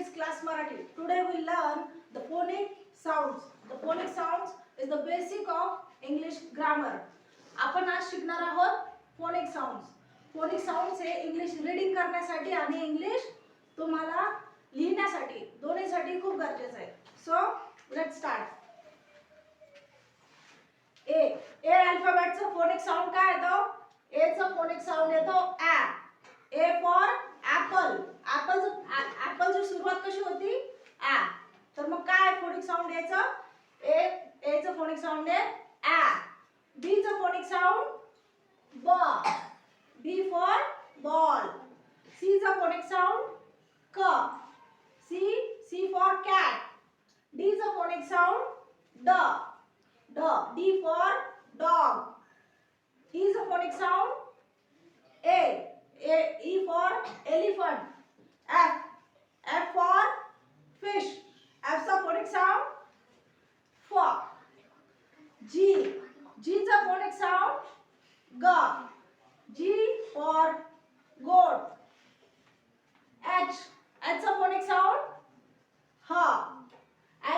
Kids Class Marathi. Today we learn the phonic sounds. The phonic sounds is the basic of English grammar. आपण आज शिकणार आहोत phonic sounds. Phonic sounds हे English reading करण्यासाठी आणि English तुम्हाला लिहिण्यासाठी दोन्हीसाठी खूप गरजेचं आहे. So let's start. ए अल्फाबेटचा फोनिक साऊंड काय येतो? ए चा फोनिक साऊंड येतो आ. A for apple. ऍपलची सुरुवात कशी होती? आ. तर मग काय फोनिक साऊंड यायचं? ए चा फोनिक साऊंड आहे आ. बी चा फोनिक साऊंड ब. B for ball. सी चा फोनिक साऊंड क. C for cat. डी चा फोनिक साऊंड ड. D for dog. E is a phonic sound. E for elephant. F for fish. F is a phonic sound. F. G is a phonic sound. G. G for goat. H is a phonic sound.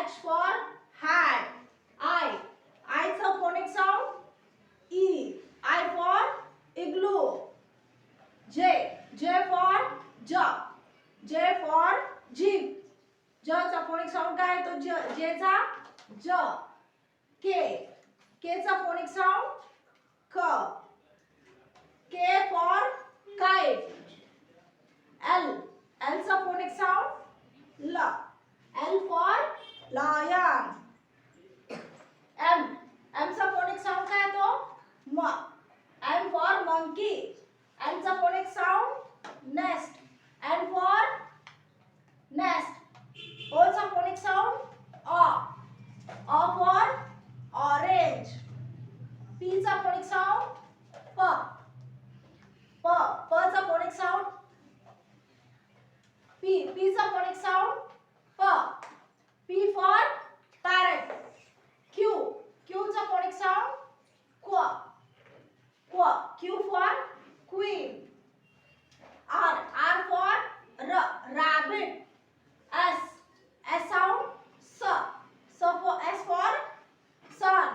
H for hat. I is a phonic sound. E. I for igloo. J for jug. J for jeep. J चा phonic sound काय आहे? तो J चा ज. K चा phonic sound क. K for kite. L चा phonic sound ल. L for lion. M चा phonic sound काय तो? म. M for monkey. N चा phonic sound nest. N for nest. O चा phonic sound o. O for orange. P चा phonic sound प. प चा phonic sound P चा phonic sound प. P for parrot. Q चा phonic sound क्व. Q for queen. R for rabbit. S sound S for sun.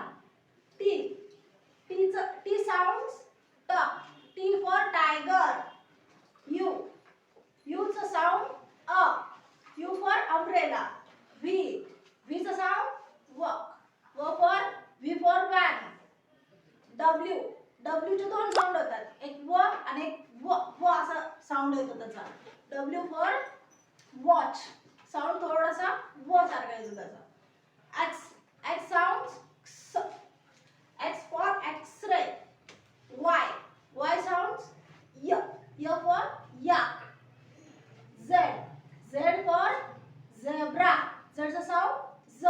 T sounds T. T for tiger. U चा sound A. U for umbrella. V चा sound V. V for van. W चे दोन sound होतात. एक व आणि एक व असा साऊंड येतो त्याचा. W for watch. साऊंड थोडासा व सारखा येतो त्याचा. X sounds x. X for x-ray. Y sounds y. Y for yak. Z for zebra. Z चा sound z.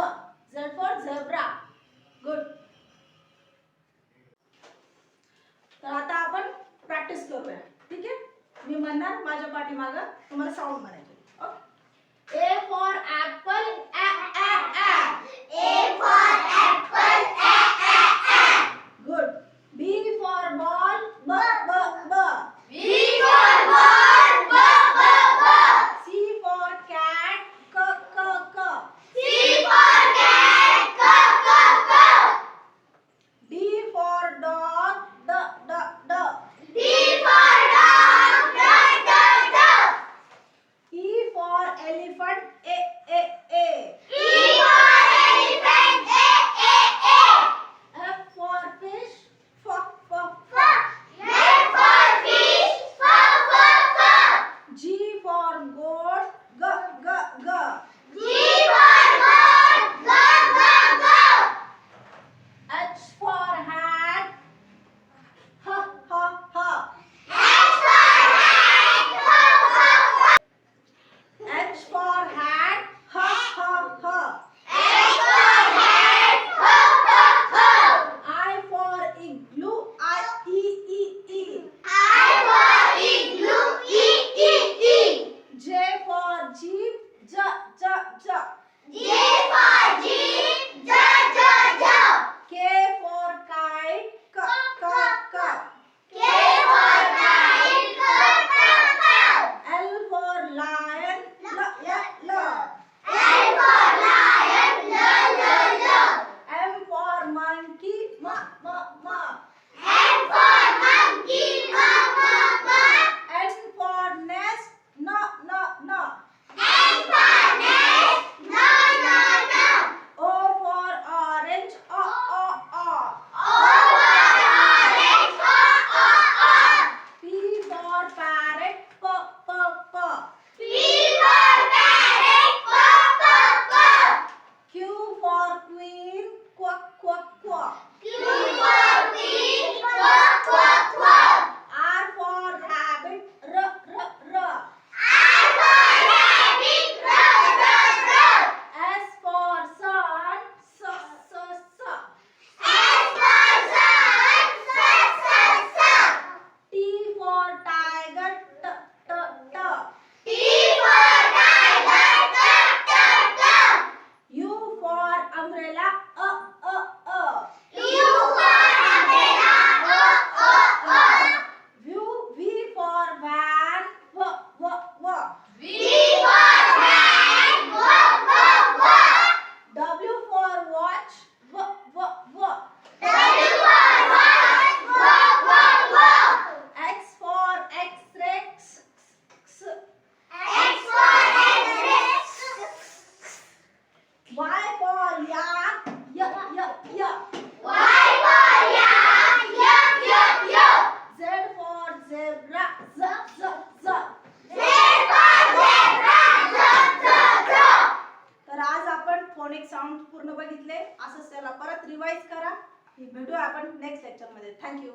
Z for zebra. Good. तर आता आपण प्रॅक्टिस करूया. ठीक आहे? मी म्हणणार माझ्या पाठीमागे तुम्हाला साऊंड म्हणायचे. Okay. A for apple A for apple A. Good. B for ball B. B for ball B. C for cat C. C for cat C. D for dog D. D for dog D. E for elephant A. E sound पूर्ण बघितले असंच त्याला परत revise करा. भेटूया आपण next लेक्चरमध्ये. Thank you.